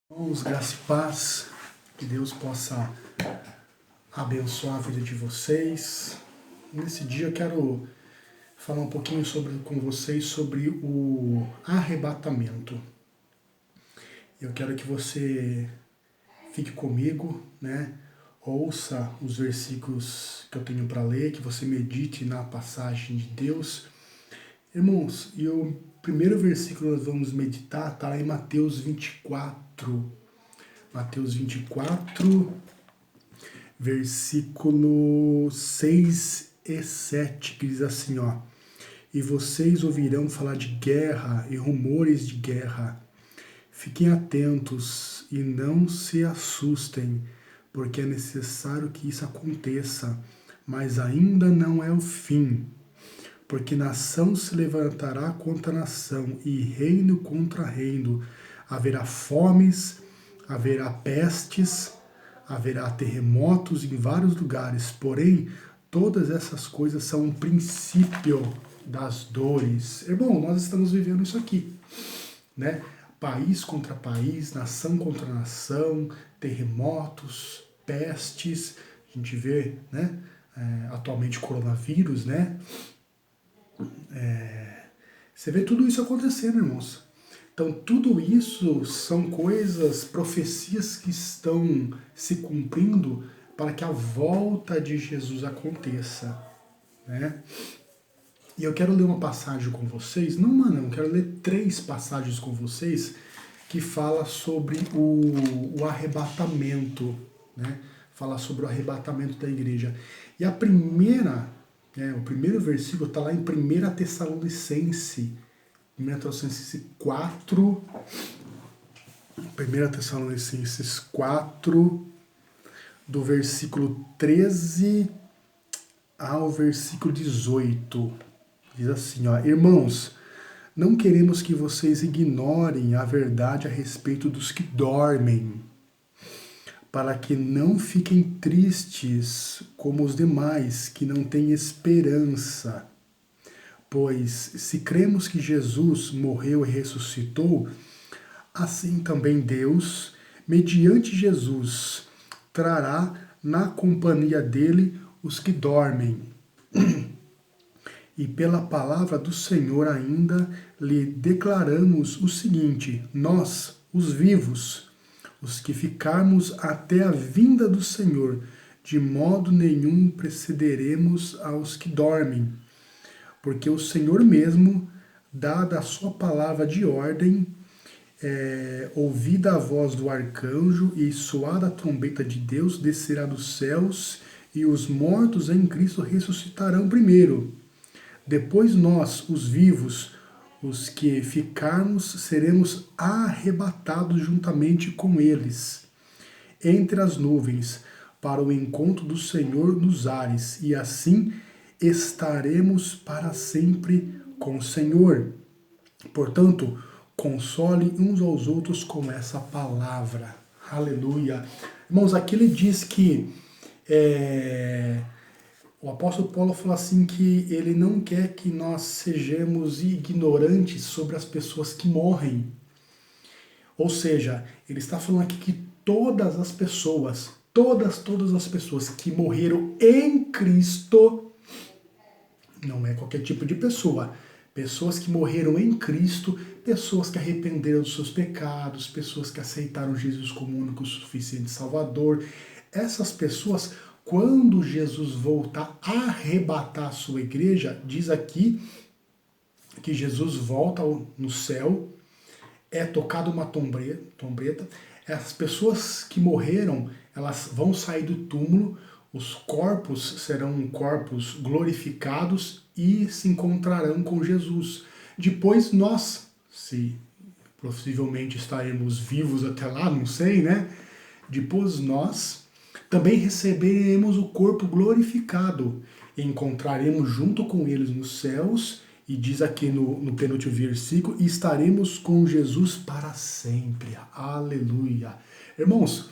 Irmãos, graça e paz, que Deus possa abençoar a vida de vocês. Nesse dia eu quero falar um pouquinho com vocês sobre o arrebatamento. Eu quero que você fique comigo, né? Ouça os versículos que eu tenho para ler, que você medite na passagem de Deus. Irmãos, e o primeiro versículo que nós vamos meditar está lá em Mateus 24. Mateus 24, versículo 6 e 7, que diz assim, ó: E vocês ouvirão falar de guerra e rumores de guerra. Fiquem atentos e não se assustem, porque é necessário que isso aconteça, mas ainda não é o fim. Porque nação se levantará contra nação e reino contra reino. Haverá fomes, haverá pestes, haverá terremotos em vários lugares. Porém, todas essas coisas são um princípio das dores. Irmão, nós estamos vivendo isso aqui, né? País contra país, nação contra nação, terremotos, pestes. A gente vê, né? Atualmente coronavírus, né? Você vê tudo isso acontecendo, irmãos. Então, tudo isso são coisas, profecias que estão se cumprindo para que a volta de Jesus aconteça, né? E eu quero ler uma passagem com vocês, não uma não, quero ler 3 passagens com vocês que fala sobre o arrebatamento, né? Fala sobre o arrebatamento da igreja. E a primeira, o primeiro versículo está lá em 1 Tessalonicenses, 1 Tessalonicenses 4, do versículo 13 ao versículo 18. Diz assim, ó: Irmãos, não queremos que vocês ignorem a verdade a respeito dos que dormem, para que não fiquem tristes como os demais que não têm esperança. Pois se cremos que Jesus morreu e ressuscitou, assim também Deus, mediante Jesus, trará na companhia dele os que dormem. E pela palavra do Senhor ainda lhe declaramos o seguinte: nós, os vivos, os que ficarmos até a vinda do Senhor, de modo nenhum precederemos aos que dormem. Porque o Senhor mesmo, dada a sua palavra de ordem, ouvida a voz do arcanjo e soada a trombeta de Deus, descerá dos céus, e os mortos em Cristo ressuscitarão primeiro. Depois nós, os vivos, os que ficarmos, seremos arrebatados juntamente com eles, entre as nuvens, para o encontro do Senhor nos ares, e assim estaremos para sempre com o Senhor. Portanto, console uns aos outros com essa palavra. Aleluia. Irmãos, aqui ele diz que o apóstolo Paulo falou assim que ele não quer que nós sejamos ignorantes sobre as pessoas que morrem. Ou seja, ele está falando aqui que todas as pessoas, todas as pessoas que morreram em Cristo, não é qualquer tipo de pessoa, pessoas que morreram em Cristo, pessoas que arrependeram dos seus pecados, pessoas que aceitaram Jesus como único e suficiente Salvador, essas pessoas, quando Jesus voltar a arrebatar a sua igreja, diz aqui que Jesus volta no céu, é tocado uma trombeta, as pessoas que morreram, elas vão sair do túmulo, os corpos serão corpos glorificados e se encontrarão com Jesus. Depois nós, se possivelmente estaremos vivos até lá, não sei, né? Depois nós também receberemos o corpo glorificado e encontraremos junto com eles nos céus, e diz aqui no penúltimo versículo, e estaremos com Jesus para sempre. Aleluia. Irmãos,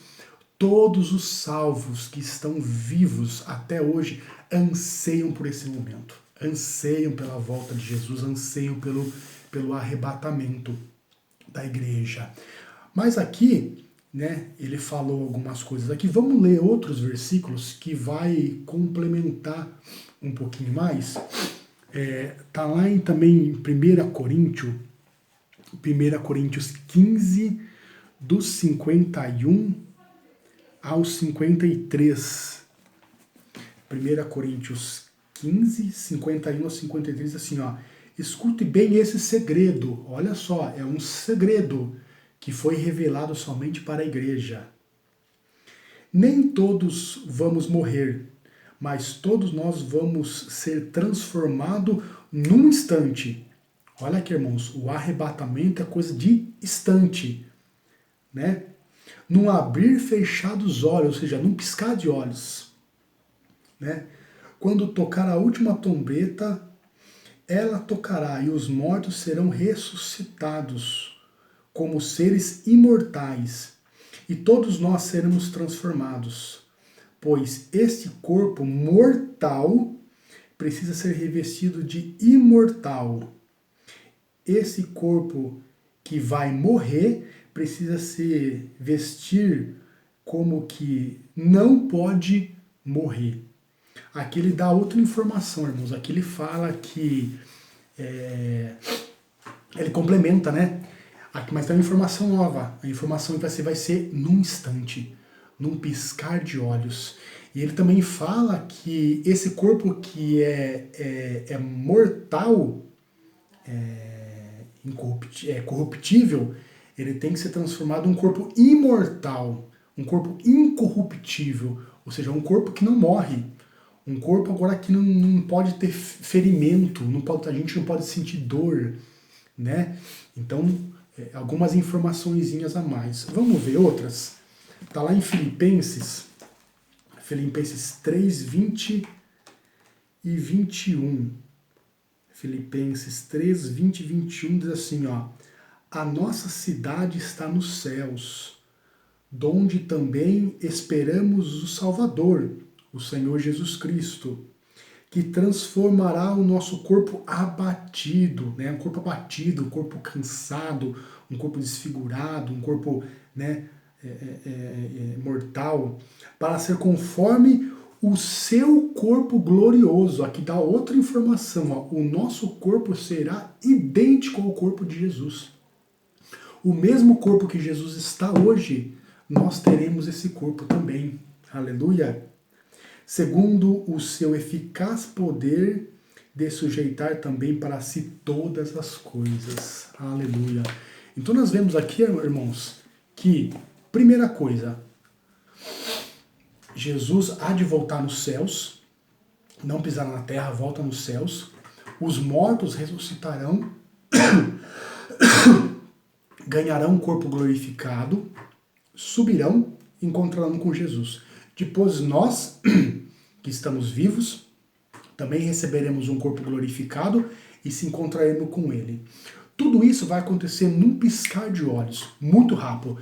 todos os salvos que estão vivos até hoje anseiam por esse momento, anseiam pela volta de Jesus, anseiam pelo arrebatamento da igreja. Mas aqui, né, ele falou algumas coisas aqui. Vamos ler outros versículos que vai complementar um pouquinho mais. Tá lá também em 1 Coríntios 15, dos 51 ao 53. 1 Coríntios 15, 51 ao 53, assim, ó. Escute bem esse segredo. Olha só, é um segredo que foi revelado somente para a igreja. Nem todos vamos morrer, mas todos nós vamos ser transformados num instante. Olha aqui, irmãos, o arrebatamento é coisa de instante, né? Num abrir e fechar dos olhos, ou seja, num piscar de olhos, né? Quando tocar a última trombeta, ela tocará e os mortos serão ressuscitados como seres imortais, e todos nós seremos transformados, pois este corpo mortal precisa ser revestido de imortal. Esse corpo que vai morrer precisa se vestir como que não pode morrer. Aqui ele dá outra informação, irmãos. Aqui ele fala que ele complementa, né? Aqui, mas tem uma informação nova. A informação que vai ser num instante, num piscar de olhos. E ele também fala que esse corpo que é mortal, corruptível, ele tem que ser transformado em um corpo imortal, um corpo incorruptível, ou seja, um corpo que não morre. Um corpo agora que não pode ter ferimento, a gente não pode sentir dor, né? Então, algumas informaçõezinhas a mais. Vamos ver outras? Tá lá em Filipenses 3, 20 e 21. Filipenses 3, 20 e 21 diz assim, ó: a nossa cidade está nos céus, donde também esperamos o Salvador, o Senhor Jesus Cristo, que transformará o nosso corpo abatido, né? Um corpo abatido, um corpo cansado, um corpo desfigurado, um corpo, né, mortal, para ser conforme o seu corpo glorioso. Aqui dá outra informação, ó. O nosso corpo será idêntico ao corpo de Jesus. O mesmo corpo que Jesus está hoje, nós teremos esse corpo também. Aleluia! Segundo o seu eficaz poder de sujeitar também para si todas as coisas. Aleluia! Então nós vemos aqui, irmãos, que, primeira coisa, Jesus há de voltar nos céus, não pisar na terra, volta nos céus. Os mortos ressuscitarão, ganharão um corpo glorificado, subirão e encontrarão com Jesus. Depois nós, que estamos vivos, também receberemos um corpo glorificado e se encontraremos com Ele. Tudo isso vai acontecer num piscar de olhos, muito rápido.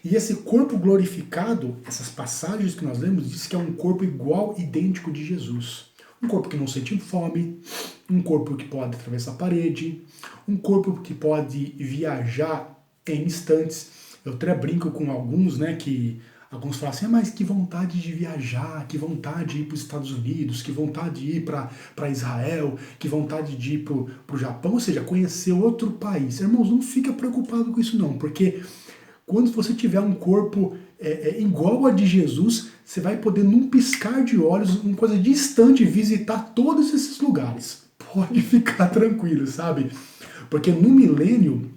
E esse corpo glorificado, essas passagens que nós lemos, diz que é um corpo igual, idêntico de Jesus. Um corpo que não sente fome, um corpo que pode atravessar a parede, um corpo que pode viajar em instantes. Eu até brinco com alguns, né, que alguns falam assim, mas que vontade de viajar, que vontade de ir para os Estados Unidos, que vontade de ir para Israel, que vontade de ir para o Japão, ou seja, conhecer outro país. Irmãos, não fica preocupado com isso não, porque quando você tiver um corpo igual a de Jesus, você vai poder, num piscar de olhos, uma coisa distante, visitar todos esses lugares. Pode ficar tranquilo, sabe? Porque no milênio,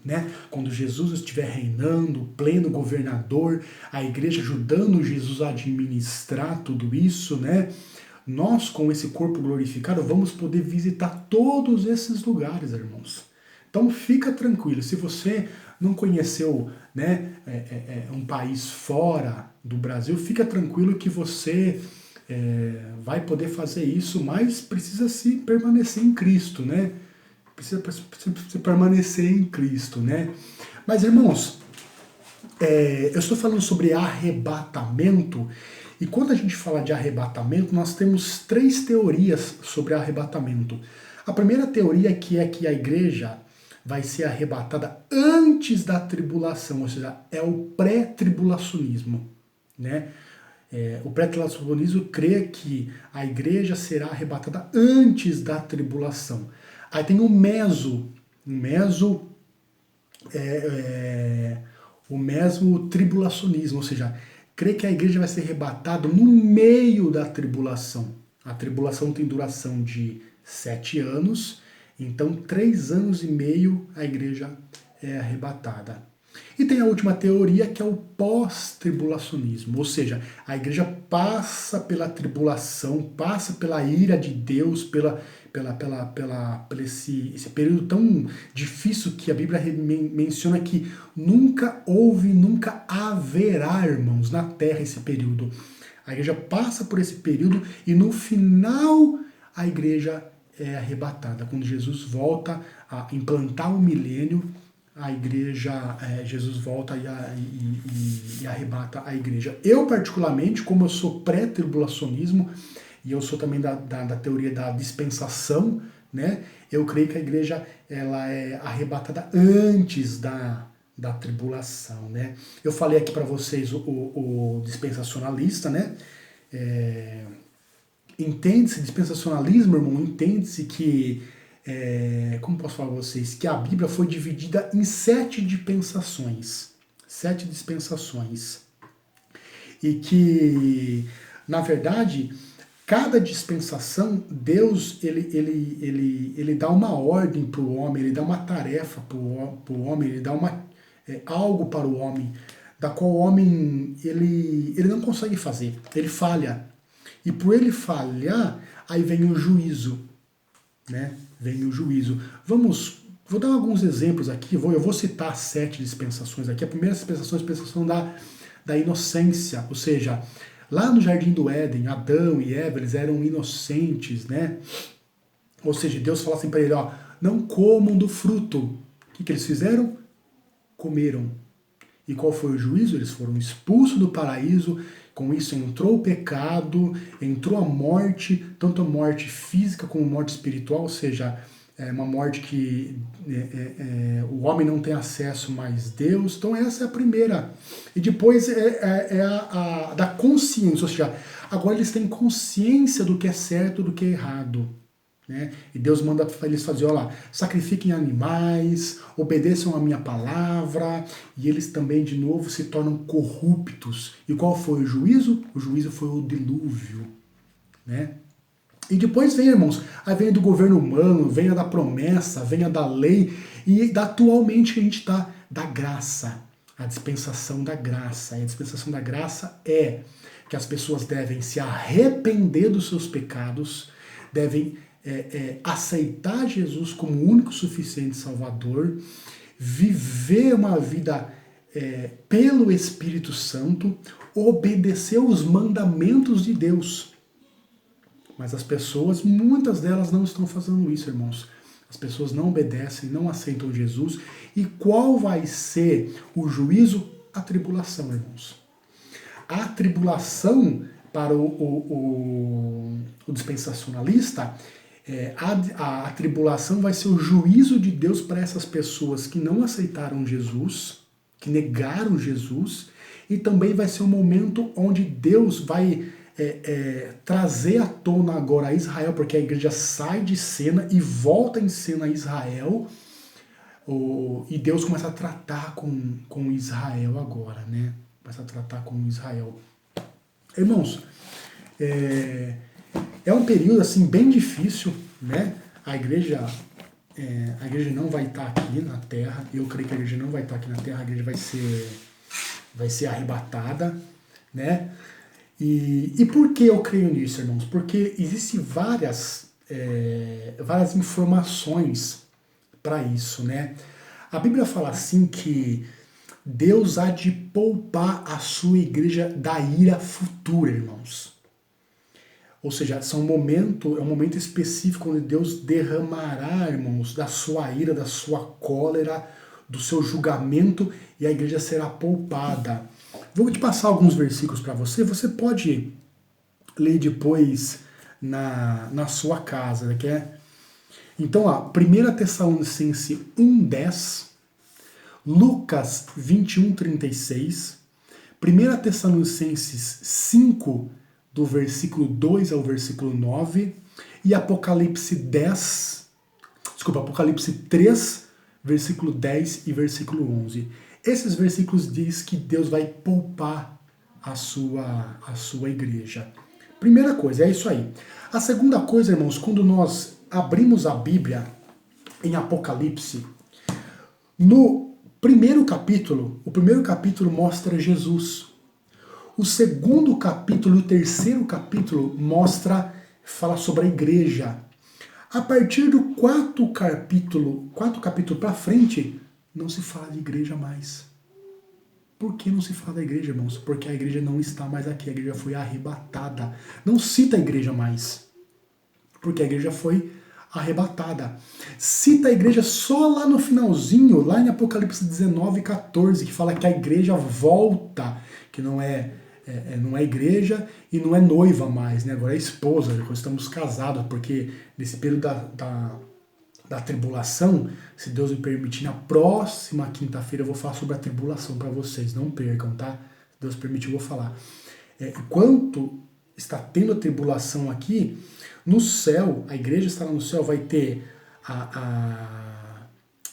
né, quando Jesus estiver reinando, pleno governador, a igreja ajudando Jesus a administrar tudo isso, né, nós com esse corpo glorificado vamos poder visitar todos esses lugares, irmãos. Então fica tranquilo, se você não conheceu, né, um país fora do Brasil, fica tranquilo que você vai poder fazer isso, mas precisa se permanecer em Cristo, né? Precisa permanecer em Cristo, né? Mas, irmãos, eu estou falando sobre arrebatamento, e quando a gente fala de arrebatamento, nós temos 3 teorias sobre arrebatamento. A primeira teoria é que a igreja vai ser arrebatada antes da tribulação, ou seja, é o pré-tribulacionismo, né? O pré-tribulacionismo crê que a igreja será arrebatada antes da tribulação. Aí tem o o mesmo tribulacionismo, ou seja, crê que a igreja vai ser arrebatada no meio da tribulação. A tribulação tem duração de 7 anos, então 3 anos e meio a igreja é arrebatada. E tem a última teoria, que é o pós-tribulacionismo, ou seja, a igreja passa pela tribulação, passa pela ira de Deus, pelo esse período tão difícil que a Bíblia menciona que nunca houve, nunca haverá, irmãos, na terra esse período. A igreja passa por esse período e no final a igreja é arrebatada. Quando Jesus volta a implantar o milênio, a igreja, Jesus volta e arrebata a igreja. Eu, particularmente, como eu sou pré-tribulacionismo, e eu sou também da teoria da dispensação, né? Eu creio que a igreja ela é arrebatada antes da tribulação, né? Eu falei aqui para vocês o dispensacionalista, né? Entende-se dispensacionalismo, irmão, entende-se que como posso falar para vocês? Que a Bíblia foi dividida em 7 dispensações. 7 dispensações. E que, na verdade, cada dispensação, Deus, ele dá uma ordem para o homem, ele dá uma tarefa para o homem, ele dá algo para o homem, da qual o homem, ele não consegue fazer, ele falha. E por ele falhar, aí vem o juízo, né? Vem o juízo. Vou dar alguns exemplos aqui, eu vou citar 7 dispensações aqui. A primeira dispensação é a dispensação da inocência, ou seja, lá no Jardim do Éden, Adão e Eva, eles eram inocentes, né? Ou seja, Deus fala assim para ele, ó, não comam do fruto. O que eles fizeram? Comeram. E qual foi o juízo? Eles foram expulsos do paraíso. Com isso entrou o pecado, entrou a morte, tanto a morte física como a morte espiritual, ou seja, é uma morte que o homem não tem acesso mais a Deus. Então essa é a primeira. E depois a da consciência, ou seja, agora eles têm consciência do que é certo e do que é errado. Né? E Deus manda eles fazer, olha lá, sacrifiquem animais, obedeçam a minha palavra, e eles também, de novo, se tornam corruptos. E qual foi o juízo? O juízo foi o dilúvio. Né? E depois vem, irmãos, aí vem do governo humano, vem a da promessa, vem a da lei, e atualmente a gente está da graça, a dispensação da graça. E a dispensação da graça é que as pessoas devem se arrepender dos seus pecados, devem aceitar Jesus como o único suficiente Salvador, viver uma vida pelo Espírito Santo, obedecer os mandamentos de Deus. Mas as pessoas, muitas delas não estão fazendo isso, irmãos. As pessoas não obedecem, não aceitam Jesus. E qual vai ser o juízo? A tribulação, irmãos. A tribulação para o dispensacionalista, a tribulação vai ser o juízo de Deus para essas pessoas que não aceitaram Jesus, que negaram Jesus, e também vai ser um momento onde Deus vai trazer à tona agora Israel, porque a igreja sai de cena e volta em cena a Israel, e Deus começa a tratar com Israel agora, né? Começa a tratar com Israel. Irmãos, é um período assim bem difícil, né? A igreja não vai estar aqui na Terra. Eu creio que a igreja não vai estar aqui na Terra. A igreja vai ser arrebatada, né? E por que eu creio nisso, irmãos? Porque existem várias informações para isso, né? A Bíblia fala assim que Deus há de poupar a sua igreja da ira futura, irmãos. Ou seja, é um momento específico onde Deus derramará, irmãos, da sua ira, da sua cólera, do seu julgamento, e a igreja será poupada. Vou te passar alguns versículos para você. Você pode ler depois na sua casa, né? Então, ó, 1 Tessalonicenses 1:10, Lucas 21:36, 1 Tessalonicenses 5, do versículo 2 ao versículo 9, e Apocalipse 3, versículo 10 e versículo 11. Esses versículos diz que Deus vai poupar a sua igreja. Primeira coisa, é isso aí. A segunda coisa, irmãos, quando nós abrimos a Bíblia em Apocalipse, no primeiro capítulo, o primeiro capítulo mostra Jesus. O segundo capítulo e o terceiro capítulo fala sobre a igreja. A partir do quarto capítulo para frente, não se fala de igreja mais. Por que não se fala da igreja, irmãos? Porque a igreja não está mais aqui, a igreja foi arrebatada. Não cita a igreja mais, porque a igreja foi arrebatada. Cita a igreja só lá no finalzinho, lá em Apocalipse 19:14, que fala que a igreja volta, que não é igreja e não é noiva mais, né? Agora é esposa, nós estamos casados, porque nesse período da tribulação, se Deus me permitir, na próxima quinta-feira eu vou falar sobre a tribulação para vocês, não percam, tá? Se Deus permitir eu vou falar. Enquanto está tendo a tribulação aqui, no céu, a igreja estará no céu, vai ter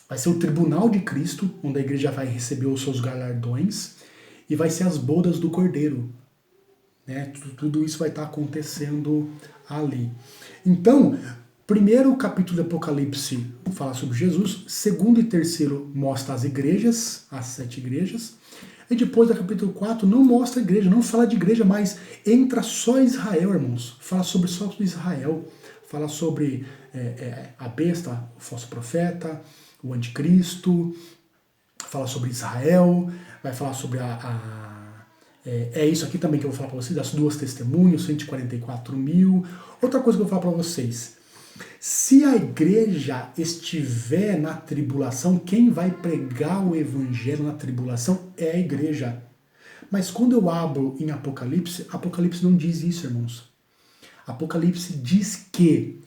vai ser o tribunal de Cristo, onde a igreja vai receber os seus galardões, e vai ser as bodas do Cordeiro. Né? Tudo isso vai estar acontecendo ali. Então, primeiro capítulo de Apocalipse fala sobre Jesus, segundo e terceiro mostra as igrejas, as 7 igrejas, e depois do capítulo 4 não mostra a igreja, não fala de igreja, mas entra só Israel, irmãos. Fala só sobre Israel, fala sobre a besta, o falso profeta, o anticristo, fala sobre Israel, vai falar sobre isso aqui também que eu vou falar para vocês, das 2 testemunhas, 144 mil. Outra coisa que eu vou falar para vocês, se a igreja estiver na tribulação, quem vai pregar o evangelho na tribulação é a igreja. Mas quando eu abro em Apocalipse, Apocalipse não diz isso, irmãos. Apocalipse diz que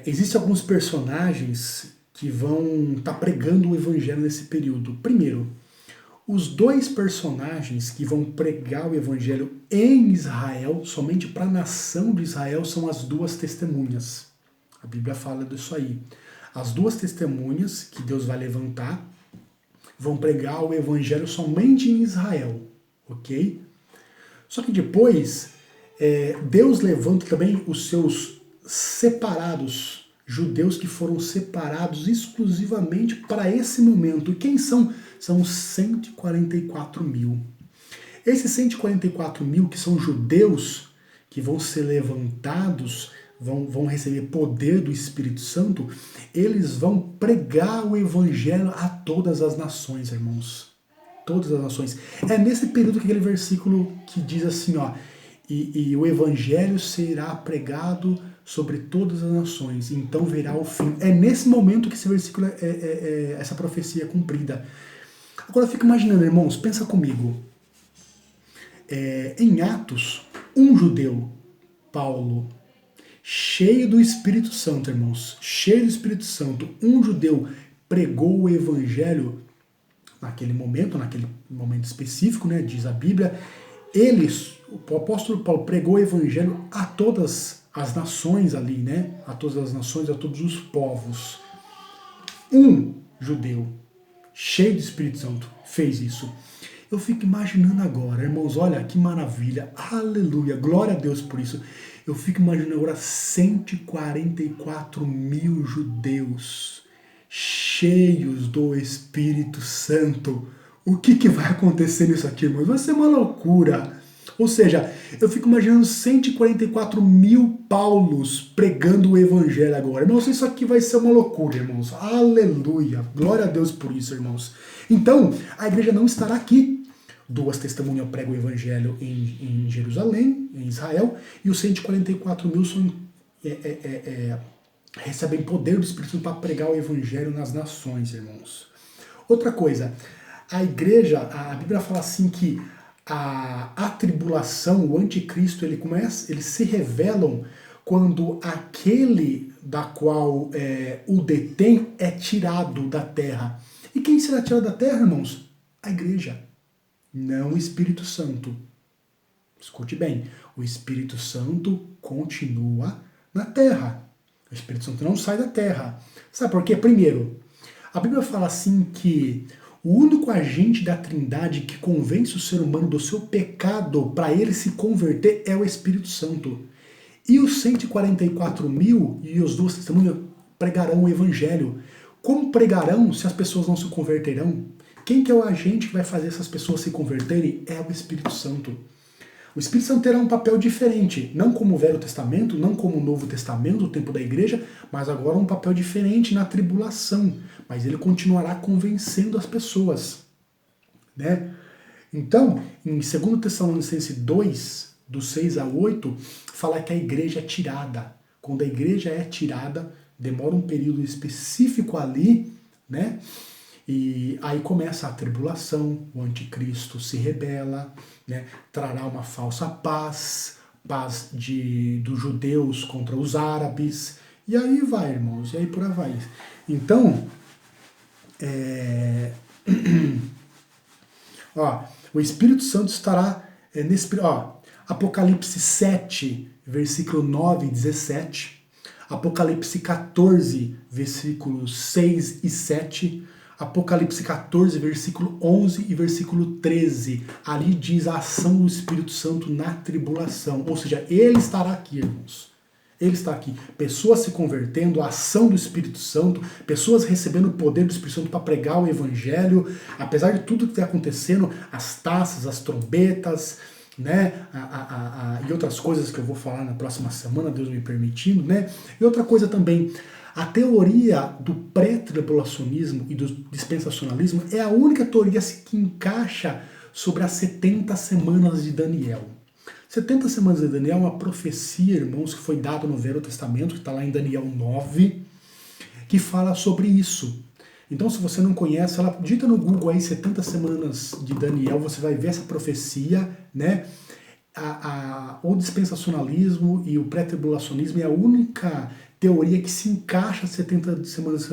existem alguns personagens que vão estar pregando o evangelho nesse período. Primeiro, os 2 personagens que vão pregar o evangelho em Israel, somente para a nação de Israel, são as 2 testemunhas. A Bíblia fala disso aí. As 2 testemunhas que Deus vai levantar vão pregar o evangelho somente em Israel, ok? Só que depois, Deus levanta também os seus separados, judeus que foram separados exclusivamente para esse momento. E quem são? São os 144 mil. Esses 144 mil que são judeus, que vão ser levantados, vão receber poder do Espírito Santo, eles vão pregar o evangelho a todas as nações, irmãos. Todas as nações. É nesse período que aquele versículo que diz assim, ó, e o evangelho será pregado sobre todas as nações, então verá o fim. É nesse momento que esse versículo, essa profecia é cumprida. Agora eu fico imaginando, irmãos, pensa comigo. Em Atos, um judeu, Paulo, cheio do Espírito Santo, irmãos, cheio do Espírito Santo, um judeu pregou o evangelho naquele momento específico, né, diz a Bíblia, o apóstolo Paulo pregou o evangelho a todas as nações ali, né, a todas as nações, a todos os povos. Um judeu cheio do Espírito Santo fez isso. Eu fico imaginando agora, irmãos, olha que maravilha, aleluia, glória a Deus por isso. Eu fico imaginando agora 144 mil judeus cheios do Espírito Santo. O que vai acontecer nisso aqui, irmãos? Vai ser uma loucura. Ou seja, eu fico imaginando 144 mil Paulos pregando o evangelho agora. Irmãos, isso aqui vai ser uma loucura, irmãos. Aleluia. Glória a Deus por isso, irmãos. Então, a igreja não estará aqui. 2 testemunhas pregam o evangelho em Jerusalém, em Israel, e os 144 mil recebem poder do Espírito Santo para pregar o evangelho nas nações, irmãos. Outra coisa, a igreja, a Bíblia fala assim que a tribulação, o anticristo, eles se revelam quando aquele da qual o detém é tirado da terra. E quem será tirado da terra, irmãos? A igreja, não o Espírito Santo. Escute bem, o Espírito Santo continua na terra. O Espírito Santo não sai da terra. Sabe por quê? Primeiro, a Bíblia fala assim que o único agente da Trindade que convence o ser humano do seu pecado para ele se converter é o Espírito Santo. E os 144 mil e os 2 testemunhas pregarão o Evangelho. Como pregarão se as pessoas não se converterão? Quem que é o agente que vai fazer essas pessoas se converterem? É o Espírito Santo. O Espírito Santo terá um papel diferente, não como o Velho Testamento, não como o Novo Testamento, o tempo da igreja, mas agora um papel diferente na tribulação. Mas ele continuará convencendo as pessoas, né? Então, em 2 Tessalonicenses 2, do 6 a 8, fala que a igreja é tirada. Quando a igreja é tirada, demora um período específico ali, né? E aí começa a tribulação, o anticristo se rebela, né? Trará uma falsa paz dos judeus contra os árabes, e aí vai, irmãos, e aí por aí vai. Então, o Espírito Santo estará nesse... Apocalipse 7, versículo 9 e 17, Apocalipse 14, versículos 6 e 7, Apocalipse 14, versículo 11 e versículo 13. Ali diz a ação do Espírito Santo na tribulação. Ou seja, ele estará aqui, irmãos. Ele está aqui. Pessoas se convertendo, a ação do Espírito Santo, pessoas recebendo o poder do Espírito Santo para pregar o Evangelho. Apesar de tudo que está acontecendo, as taças, as trombetas, né, e outras coisas que eu vou falar na próxima semana, Deus me permitindo, né? E outra coisa também, a teoria do pré-tribulacionismo e do dispensacionalismo é a única teoria que encaixa sobre as 70 semanas de Daniel. 70 semanas de Daniel é uma profecia, irmãos, que foi dada no Velho Testamento, que está lá em Daniel 9, que fala sobre isso. Então, se você não conhece, ela digita no Google aí 70 semanas de Daniel, você vai ver essa profecia, né? O dispensacionalismo e o pré-tribulacionismo é a única teoria que se encaixa 70 semanas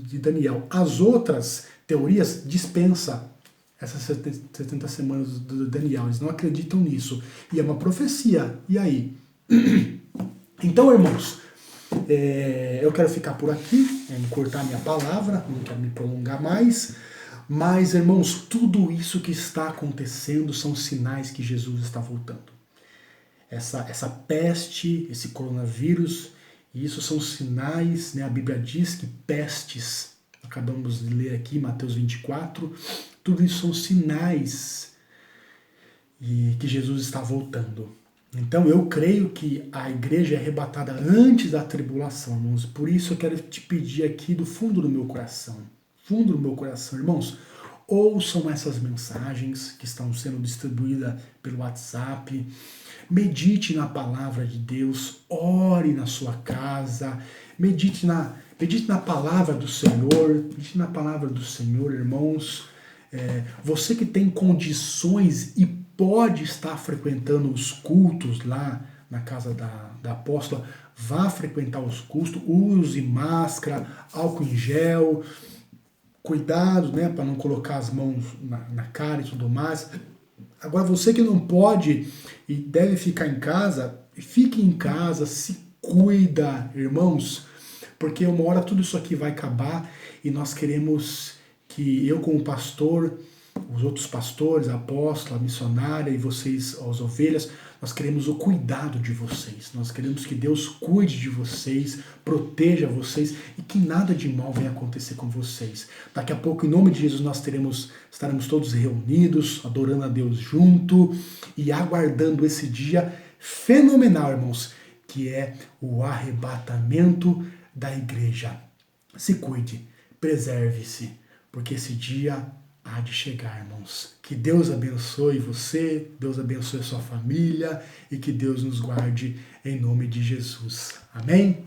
de Daniel. As outras teorias dispensa essas 70 semanas de Daniel. Eles não acreditam nisso. E é uma profecia. E aí? Então, irmãos, eu quero ficar por aqui, encurtar minha palavra, não quero me prolongar mais. Mas, irmãos, tudo isso que está acontecendo são sinais que Jesus está voltando. Essa peste, esse coronavírus, isso são sinais, né? A Bíblia diz que pestes, acabamos de ler aqui, Mateus 24, tudo isso são sinais e que Jesus está voltando. Então eu creio que a igreja é arrebatada antes da tribulação, irmãos. Por isso eu quero te pedir aqui do fundo do meu coração, irmãos, ouçam essas mensagens que estão sendo distribuídas pelo WhatsApp, medite na palavra de Deus, ore na sua casa, medite na palavra do Senhor, irmãos. Você que tem condições e pode estar frequentando os cultos lá na casa da apóstola, vá frequentar os cultos, use máscara, álcool em gel, cuidado, né, para não colocar as mãos na cara e tudo mais. Agora, você que não pode e deve ficar em casa, fique em casa, se cuida, irmãos, porque uma hora tudo isso aqui vai acabar e nós queremos que eu como pastor, os outros pastores, a apóstola, a missionária e vocês, as ovelhas, nós queremos o cuidado de vocês. Nós queremos que Deus cuide de vocês, proteja vocês e que nada de mal venha acontecer com vocês. Daqui a pouco, em nome de Jesus, nós estaremos todos reunidos, adorando a Deus junto e aguardando esse dia fenomenal, irmãos, que é o arrebatamento da igreja. Se cuide, preserve-se, porque esse dia há de chegar, irmãos. Que Deus abençoe você, Deus abençoe a sua família e que Deus nos guarde em nome de Jesus. Amém?